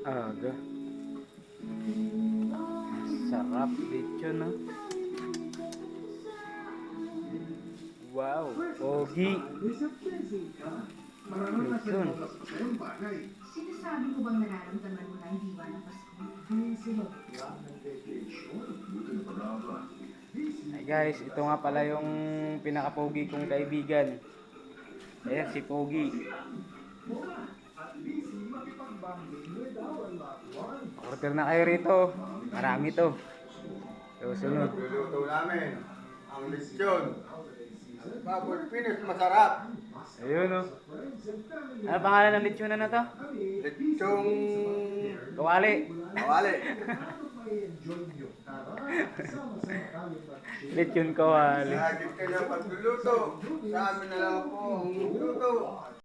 Aga. Sarap dito, no? Wow, pogi. Lechon. Sinasabi ko bang nararamdaman mo na ang diwa ng Pasko? Ay guys, ito nga pala yung pinaka-pogi kong kaibigan. Ayan, si Pogi. Order na kayo rito. Marami to. Susunod. Luluto namin ang lechon. Baboy Pinos, masarap. Ayun, oh. Ano pangalan ng lechon na to? Lechong Kawali. kawali. Lechon kawali. Lagi ka na pagluluto. Sa amin na lang po ang luto.